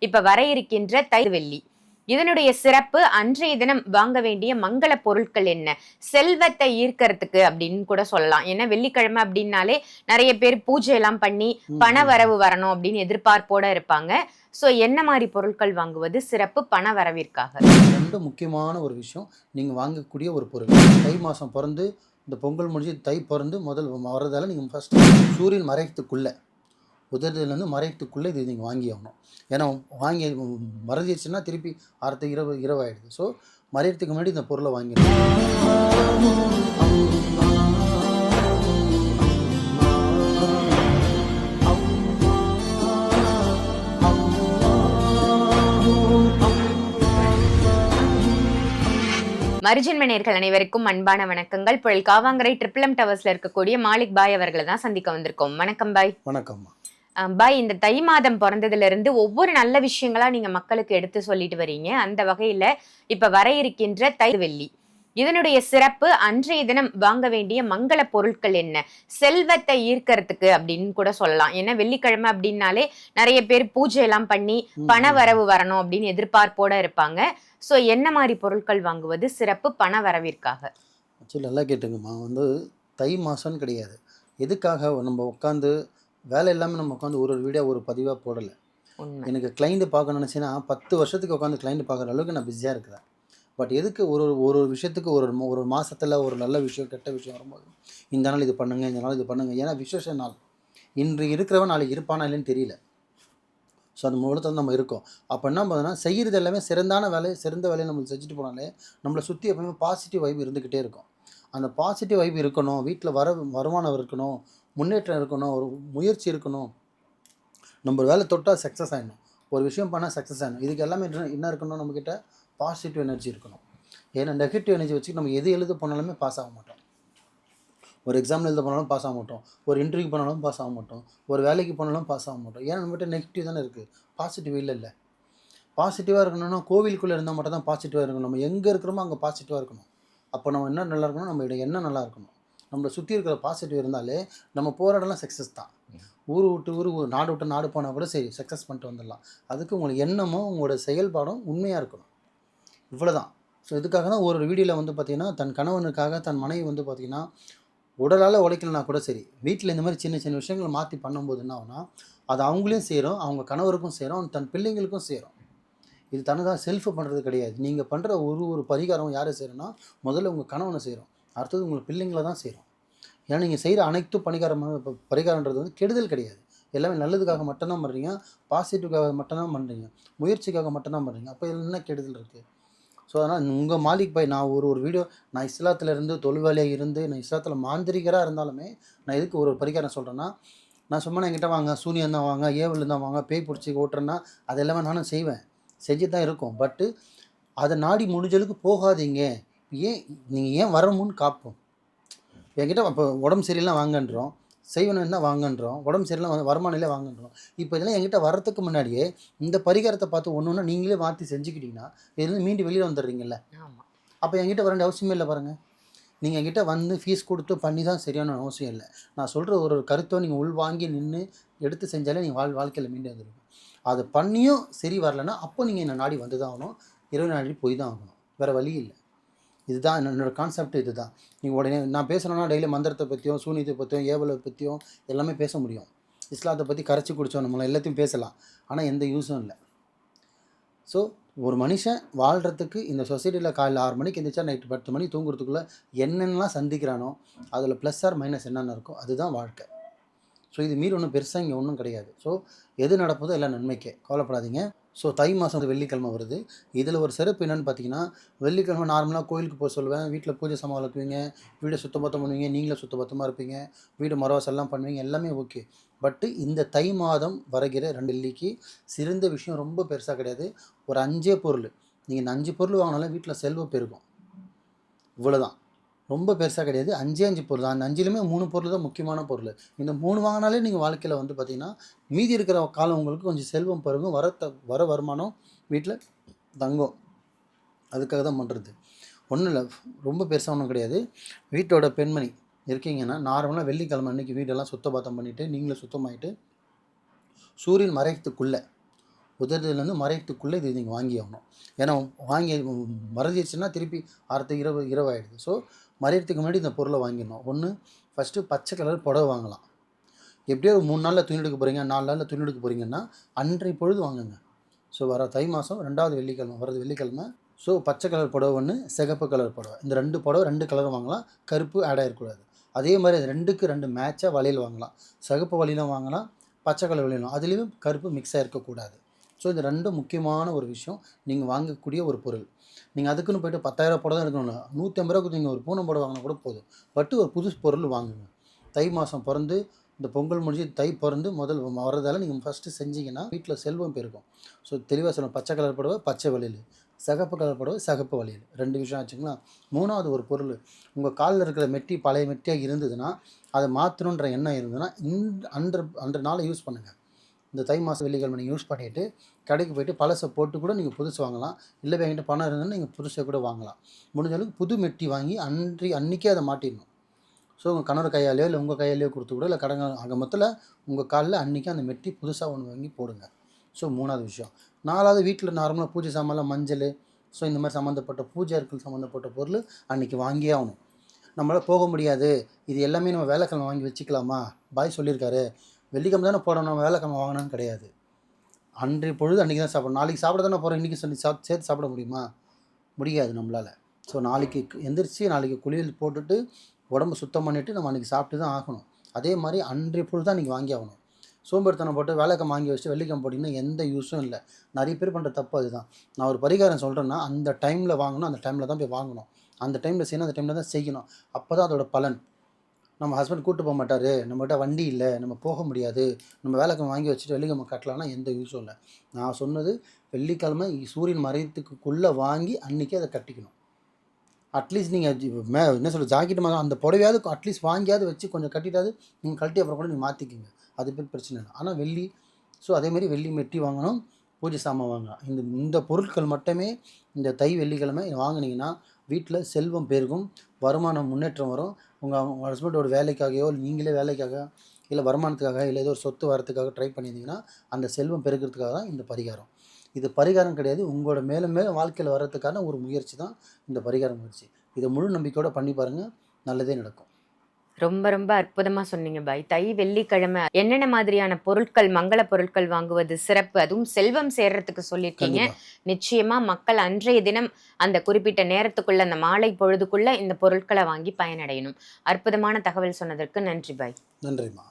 இப்ப வர இருக்கின்ற தை வெள்ளி இதனுடைய சிறப்பு, அன்றைய தினம் வாங்க வேண்டிய மங்கள பொருட்கள் என்ன, செல்வத்தை ஈர்க்கறதுக்கு அப்படின்னு கூட சொல்லலாம். ஏன்னா வெள்ளிக்கிழமை அப்படின்னாலே நிறைய பேர் பூஜை எல்லாம் பண்ணி பண வரவு வரணும் அப்படின்னு எதிர்பார்ப்போட இருப்பாங்க. ஸோ என்ன மாதிரி பொருட்கள் வாங்குவது சிறப்பு பண வரவிற்காக? ரொம்ப முக்கியமான ஒரு விஷயம், நீங்கள் வாங்கக்கூடிய ஒரு பொருள். தை மாதம் பிறந்து இந்த பொங்கல் முடிஞ்சு தை பிறந்து முதல் வர்றதால நீங்கள் ஃபஸ்ட்டு சூரியன் மறையத்துக்குள்ளே உதயத்துலேருந்து மறையத்துக்குள்ளே இது நீங்கள் வாங்கி ஆகணும். ஏன்னா வாங்கி மறைஞ்சிச்சுன்னா திருப்பி அடுத்த இரவு ஆகிடுது. ஸோ மறையத்துக்கு முன்னாடி இந்த பொருளை வாங்கிடணும். மரிஜன்ம நேயர்கள் அனைவருக்கும் அன்பான வணக்கங்கள். புயல் காவாங்கரை ட்ரிபிள் எம் டவர்ஸ்ல இருக்கக்கூடிய மாலிக் பாய் அவர்களை தான் சந்திக்க வந்திருக்கோம். வணக்கம் பாய். வணக்கம் பாய். இந்த தை மாதம் பிறந்ததுல இருந்து ஒவ்வொரு நல்ல விஷயங்களா நீங்க மக்களுக்கு எடுத்து சொல்லிட்டு வரீங்க. அந்த வகையில இப்ப வர இருக்கின்ற தை வெள்ளி இதனுடைய சிறப்பு, அன்றைய தினம் வாங்க வேண்டிய மங்கள பொருட்கள் என்ன, செல்வத்தை ஈர்க்கறதுக்கு அப்படின்னு கூட சொல்லலாம். ஏன்னா வெள்ளிக்கிழமை அப்படின்னாலே நிறைய பேர் பூஜை எல்லாம் பண்ணி பண வரவு வரணும் அப்படின்னு எதிர்பார்ப்போட இருப்பாங்க. ஸோ என்ன மாதிரி பொருட்கள் வாங்குவது சிறப்பு பண வரவிற்காக? ஆக்சுவலி நல்லா கேட்டுங்கம்மா, தை மாதம்னு கிடையாது. எதுக்காக நம்ம உட்காந்து வேலை எல்லாமே நம்ம உட்காந்து ஒரு வீடியோ ஒரு பதிவாக போடலை. எனக்கு கிளைண்ட்டு பார்க்க நினச்சின்னா 10 வருஷத்துக்கு உட்காந்து கிளைண்ட் பார்க்குற அளவுக்கு நான் பிஸியாக இருக்கிறேன். பட் எதுக்கு ஒரு விஷயத்துக்கு ஒரு மாதத்தில் ஒரு நல்ல விஷயம் கெட்ட விஷயம் வரும்போது இந்த நாள் இது பண்ணுங்கள், இந்த நாள் இது பண்ணுங்கள். ஏன்னா விசேஷ நாள், இன்று இருக்கிறவன் நாளைக்கு இருப்பானா இல்லைன்னு தெரியல. ஸோ அது மூலத்தில் நம்ம இருக்கோம். அப்போ என்ன பண்ணுறதுனா செய்கிறது எல்லாமே சிறந்த வேலையை நம்ம செஞ்சுட்டு போனாலே நம்மளை சுற்றி எப்பவுமே பாசிட்டிவ் வைப் இருந்துக்கிட்டே இருக்கும். அந்த பாசிட்டிவ் வைப் இருக்கணும், வீட்டில் வருமானம் இருக்கணும், முன்னேற்றம் இருக்கணும், ஒரு முயற்சி இருக்கணும், நம்ம வேலை தொட்டால் சக்ஸஸ் ஆகிடணும், ஒரு விஷயம் பண்ணால் சக்ஸஸ் ஆகிடணும். இதுக்கு எல்லாமே என்ன இருக்கணும், நம்மக்கிட்ட பாசிட்டிவ் எனர்ஜி இருக்கணும். ஏன்னா நெகட்டிவ் எனர்ஜி வச்சு நம்ம எது எழுத போனாலுமே பாஸ் ஆக மாட்டோம். ஒரு எக்ஸாம் எழுத போனாலும் பாஸ் ஆக மாட்டோம், ஒரு இன்டர்வியூ போனாலும் பாஸ் ஆக மாட்டோம், ஒரு வேலைக்கு போனாலும் பாஸ் ஆக மாட்டோம். ஏன்னா நம்மகிட்ட நெகட்டிவ் தானே இருக்குது, பாசிட்டிவ் இல்லை. பாசிட்டிவாக இருக்கணும்னா கோவிலுக்குள்ளே இருந்தால் மட்டும் தான் பாசிட்டிவாக இருக்கணும். நம்ம எங்கே இருக்கிறோமோ அங்கே பாசிட்டிவாக இருக்கணும். அப்போ நம்ம என்ன நல்லா இருக்கணும், நம்ம எண்ணம் நல்லா இருக்கணும். நம்மளை சுற்றி இருக்கிற பாசிட்டிவ் இருந்தாலே நம்ம போராடலாம் சக்ஸஸ் தான். ஊர் விட்டு நாடு விட்டு நாடு போனால் கூட சரி சக்ஸஸ் பண்ணிட்டு வந்துடலாம். அதுக்கு உங்களுக்கு எண்ணமும் உங்களோட செயல்பாடும் உண்மையாக இருக்கணும். இவ்வளோதான். ஸோ இதுக்காக தான் ஒரு வீடியோவில் பார்த்திங்கன்னா தன் கணவனுக்காக தன் மனைவி பார்த்திங்கன்னா உடலால் உழைக்கலனா கூட சரி, வீட்டில் இந்த மாதிரி சின்ன சின்ன விஷயங்களை மாற்றி பண்ணும்போது என்ன ஆகுனா அது அவங்களையும் சேரும், அவங்க கணவருக்கும் சேரும், தன் பிள்ளைங்களுக்கும் சேரும். இது தனதாக செல்ஃபு பண்ணுறது கிடையாது. நீங்கள் பண்ணுற ஒரு பரிகாரம் யாரை சேரும்னா முதல்ல உங்கள் கணவனை சேரும், அடுத்தது உங்கள் பிள்ளைங்களை தான் சேரும். ஏன்னா நீங்கள் செய்கிற அனைத்து பரிகாரன்றது கெடுதல் கிடையாது. எல்லாமே நல்லதுக்காக மட்டும்தான் பண்ணுறீங்க, பாசிட்டிவ்காக மட்டும்தான் பண்ணுறீங்க, முயற்சிக்காக மட்டும்தான் பண்ணுறீங்க. அப்போ இதில் என்ன கெடுதல் இருக்குது? ஸோ அதனால் உங்கள் மாலிக் பாய், நான் ஒரு வீடியோ, நான் இஸ்லாத்தில் இருந்து தொழில்வேலையாக இருந்து நான் இஸ்லாத்தில் மாந்திரிகராக இருந்தாலுமே நான் எதுக்கு ஒரு பரிகாரம் சொல்கிறேன்னா, நான் சும்மா என்கிட்ட வாங்க சூனியம் தான் வாங்க, ஏவல் தான் வாங்க, பேய் பிடிச்சி ஓட்டுறேன்னா அது எல்லாமே நானும் செய்வேன், செஞ்சு தான் இருக்கும். பட்டு அதை நாடி முடிஞ்சளவுக்கு போகாதீங்க. நீங்கள் ஏன் வரமுன்னு காப்போம். என்கிட்ட இப்போ உடம்பு சரியில்லாம் வாங்கன்றோம், செய்வனம் என்ன வாங்கன்றோம், உடம்பு சரியில்லாம் வருமானிலே வாங்கன்றோம். இப்போ இதெல்லாம் என்கிட்ட வர்றதுக்கு முன்னாடியே இந்த பரிகாரத்தை பார்த்து ஒன்று நீங்களே மாற்றி செஞ்சுக்கிட்டிங்கன்னா இதுலேருந்து மீண்டு வெளியில் வந்துடுறீங்கல்ல. அப்போ என்கிட்ட வர வேண்டிய அவசியமே இல்லை. பாருங்கள், நீங்கள் என்கிட்ட வந்து ஃபீஸ் கொடுத்து பண்ணி தான் சரியான அவசியம் இல்லை. நான் சொல்கிற ஒரு கருத்தை நீங்கள் உள்வாங்கி நின்று எடுத்து செஞ்சாலே நீங்கள் வாழ்க்கையில் மீண்டு வந்துடுங்க. அதை பண்ணியும் சரி வரலைன்னா அப்போ நீங்கள் என்னை நாடி வந்து தான் ஆகணும், இரவு நாடி போய் தான் ஆகணும், வேறு வழி இல்லை. இதுதான் என்னோடய கான்செப்ட். இதுதான். நீங்கள் உடனே நான் பேசுகிறேன்னா டெய்லி மந்திரத்தை பற்றியும் சூனியத்தை பற்றியும் ஏவலை பற்றியும் எல்லாமே பேச முடியும். இஸ்லாத்தை பற்றி கரைச்சி குடித்தோம் நம்மளை எல்லாத்தையும் பேசலாம், ஆனால் எந்த யூஸும் இல்லை. ஸோ ஒரு மனுஷன் வாழ்கிறதுக்கு இந்த சொசைட்டியில் காலையில் 6 மணிக்கு எழுந்திரிச்சா நைட்டு 10 மணி தூங்குறதுக்குள்ளே என்னென்னலாம் சந்திக்கிறானோ அதில் ப்ளஸ் ஆர் மைனஸ் என்னென்ன இருக்கோ அதுதான் வாழ்க்கை. ஸோ இது மீறி ஒன்றும் பெருசாக இங்கே ஒன்றும் கிடையாது. ஸோ எது நடப்பதோ எல்லாம் நன்மைக்கே, கவலைப்படாதீங்க. ஸோ தை மாதம் வெள்ளிக்கிழமை வருது. இதில் ஒரு சிறப்பு என்னென்னு பார்த்தீங்கன்னா, வெள்ளிக்கிழமை நார்மலாக கோயிலுக்கு போக சொல்லுவேன், வீட்டில் பூஜை சாமான் வளர்க்குவீங்க, வீடை சுத்தபத்தம் பண்ணுவீங்க, நீங்களே சுத்தபத்தமாக இருப்பீங்க, வீடு மரவாசல்லாம் பண்ணுவீங்க, எல்லாமே ஓகே. பட்டு இந்த தை மாதம் வருகிற 2 வெள்ளிக்கு சிறந்த விஷயம் ரொம்ப பெருசாக கிடையாது. ஒரு 5 பொருள், நீங்கள் இந்த 5 பொருள் வாங்கினாலும் வீட்டில் செல்வம் பெருகும். இவ்வளோதான், ரொம்ப பெருசாக கிடையாது. 5 பொருள் தான். அந்த 5லுமே 3 பொருள் தான் முக்கியமான பொருள். இந்த 3 வாங்கினாலே நீங்கள் வாழ்க்கையில் பார்த்திங்கன்னா மீதி இருக்கிற காலம் உங்களுக்கு கொஞ்சம் செல்வம் பெருகும், வர வருமானம் வீட்டில் தங்கும். அதுக்காக தான் பண்ணுறது. ஒன்றும் இல்லை, ரொம்ப பெருசாக ஒன்றும் கிடையாது. வீட்டோட பெண்மணி இருக்கீங்கன்னா நார்மலாக வெள்ளிக்கிழமை அன்றைக்கி வீடெல்லாம் சுத்தபத்தம் பண்ணிவிட்டு நீங்களே சுத்தமாகிட்டு சூரியன் மறையத்துக்குள்ளே உதிர்றதுலேருந்து மறையத்துக்குள்ளே இது நீங்கள் வாங்கி ஆகணும். ஏன்னா வாங்கி மறைஞ்சிருச்சுன்னா திருப்பி அடுத்த இரவு ஆகிடுது. ஸோ மறையறதுக்கு முன்னாடி இந்த பொருளை வாங்கிடணும். ஒன்று ஃபஸ்ட்டு பச்சை கலர் புடவை வாங்கலாம். எப்படியோ ஒரு 3 நாளில் துணி எடுக்க போகிறீங்க, 4 நாளில் துணி எடுக்க போகிறீங்கன்னா அன்றைய பொழுது வாங்குங்க. ஸோ வர தை மாதம் 2வது வெள்ளிக்கிழமை வரது வெள்ளிக்கிழமை. ஸோ பச்சை கலர் புடவை ஒன்று, சிகப்பு கலர் புடவை, இந்த 2 புடவை 2 கலரும் வாங்கலாம். கருப்பு ஆட் ஆகிடக்கூடாது. அதே மாதிரி 2க்கு 2 மேட்சாக வளையல் வாங்கலாம். சிகப்பு வளையலும் வாங்கலாம், பச்சை கலர் வளையலும். அதுலேயும் கருப்பு மிக்ஸ் ஆகிருக்கக்கூடாது. ஸோ இந்த 2 முக்கியமான ஒரு விஷயம் நீங்கள் வாங்கக்கூடிய ஒரு பொருள். நீங்கள் அதுக்குன்னு போய்ட்டு 10,000 புடவை தான் எடுக்கணும். 150 ரூபாய்க்கு நீங்கள் ஒரு பூனம் புடவை வாங்கினா கூட போதும். பட்டு ஒரு புது பொருள் வாங்குங்க. தை மாதம் பிறந்து இந்த பொங்கல் முடிஞ்சு தை பிறந்து முதல் வரதால் நீங்கள் ஃபஸ்ட்டு செஞ்சிங்கன்னா வீட்டில் செல்வம் பெருக்கும். ஸோ தெளிவாக சொல்லணும். பச்சை கலர் புடவை பச்சை வளையல், சிகப்பு கலர் புடவை சிகப்பு வளையல், 2 விஷயம் ஆச்சுங்களா. 3வது ஒரு பொருள், உங்கள் காலில் இருக்கிற மெட்டி பழைய மெட்டியாக இருந்ததுன்னா அதை மாற்றணுன்ற எண்ணம் இருந்ததுன்னா அன்று நாளை யூஸ் பண்ணுங்கள். இந்த தை மாதம் வெள்ளிக்கிழமை நீங்கள் யூஸ் பண்ணிவிட்டு கடைக்கு போய்ட்டு பழசை போட்டு கூட நீங்கள் புதுசு வாங்கலாம். இல்லை என்கிட்ட பணம் இருந்ததுன்னா நீங்கள் புதுசை கூட வாங்கலாம். முடிஞ்ச அளவுக்கு புது மெட்டி வாங்கி அன்றைக்கே அதை மாட்டிடணும். ஸோ உங்கள் கணவர் கையாலேயோ இல்லை உங்கள் கையாலேயோ கொடுத்து கூட இல்லை கடங்க அங்கே மொத்தத்தில் உங்கள் காலில் அன்றைக்கி அந்த மெட்டி புதுசாக ஒன்று வாங்கி போடுங்க. ஸோ 3வது விஷயம். 4வது வீட்டில் நார்மலாக பூஜை சாமான்லாம் மஞ்சள், ஸோ இந்த மாதிரி சம்மந்தப்பட்ட பூஜைகள் சம்மந்தப்பட்ட பொருள் அன்றைக்கி வாங்கியே ஆகணும். நம்மளால் போக முடியாது, இது எல்லாமே நம்ம வேலைக்கிழமை வாங்கி வச்சுக்கலாமா, பாய் சொல்லியிருக்காரு வெள்ளிக்கிழமை தானே போடணும், நம்ம வேலைக்கிழமை வாங்கினான்னு கிடையாது. அன்றைய பொழுது அன்றைக்கி தான் சாப்பிடணும். நாளைக்கு சாப்பிட தானே போகிறோம், இன்றைக்கி சொல்லி சேர்த்து சாப்பிட முடியுமா? முடியாது நம்மளால். ஸோ நாளைக்கு எந்திரிச்சு நாளைக்கு குளியல் போட்டுட்டு உடம்பு சுத்தம் பண்ணிவிட்டு நம்ம அன்றைக்கி சாப்பிட்டு தான் ஆகணும். அதே மாதிரி அன்றைய பொழுது தான் நீங்கள் வாங்கி ஆகணும். சோம்பேறித்தனம் போட்டு வேலைக்கிழமை வாங்கி வச்சுட்டு வெள்ளிக்கிழமை போட்டிங்கன்னா எந்த யூஸும் இல்லை. நிறைய பேர் பண்ணுற தப்பு அதுதான். நான் ஒரு பரிகாரம் சொல்கிறேன்னா அந்த டைமில் வாங்கணும், அந்த டைமில் தான் போய் வாங்கணும். அந்த டைமில் செய்யணும், அந்த டைமில் தான் செய்யணும். அப்போ தான் அதோட பலன். நம்ம ஹஸ்பண்ட் கூப்பிட்டு போக மாட்டார், நம்மகிட்ட வண்டி இல்லை, நம்ம போக முடியாது, நம்ம வேலைக்கிழமை வாங்கி வச்சுட்டு வெள்ளிக்கிழமை கட்டலாம்னா எந்த யூஸும் இல்லை. நான் சொன்னது வெள்ளிக்கிழமை சூரியன் மறையத்துக்குள்ளே வாங்கி அன்றைக்கி அதை கட்டிக்கணும். அட்லீஸ்ட் நீங்கள் என்ன சொல்ல ஜாக்கெட் மாதிரி அந்த புடவையாவது அட்லீஸ்ட் வாங்கியாவது வச்சு கொஞ்சம் கட்டிட்டாவது நீங்கள் கழட்டி அப்புறம் கூட நீங்கள் மாற்றிக்கிங்க. அது பேர் பிரச்சனை இல்லை. ஆனால் வெள்ளி, ஸோ அதேமாதிரி வெள்ளி மெட்டி வாங்கணும், பூஜை சாமான் வாங்கலாம். இந்த பொருட்கள் மட்டுமே இந்த தை வெள்ளிக்கிழமை வாங்கினீங்கன்னா வீட்டில் செல்வம் பெருகும், வருமானம் முன்னேற்றம் வரும். உங்கள் ஹஸ்பண்டோட வேலைக்காகவோ இல்லை நீங்களே வேலைக்காக இல்லை வருமானத்துக்காக இல்லை ஏதோ ஒரு சொத்து வரத்துக்காக ட்ரை பண்ணியிருந்தீங்கன்னா அந்த செல்வம் பெருக்கிறதுக்காக தான் இந்த பரிகாரம். இது பரிகாரம் கிடையாது, உங்களோட மேலும் மேலும் வாழ்க்கையில் வர்றதுக்கான ஒரு முயற்சி தான் இந்த பரிகார முயற்சி. இதை முழு நம்பிக்கையோடு பண்ணி பாருங்கள், நல்லதே நடக்கும். ரொம்ப ரொம்ப அற்புதமாக சொன்னீங்க பாய். தை வெள்ளிக்கிழமை என்னென்ன மாதிரியான பொருட்கள், மங்கள பொருட்கள் வாங்குவது சிறப்பு, அதுவும் செல்வம் சேர்றதுக்கு சொல்லியிருக்கீங்க. நிச்சயமா மக்கள் அன்றைய தினம் அந்த குறிப்பிட்ட நேரத்துக்குள்ள அந்த மாலை பொழுதுக்குள்ள இந்த பொருட்களை வாங்கி பயனடையணும். அற்புதமான தகவல் சொன்னதற்கு நன்றி பாய். நன்றிம்மா.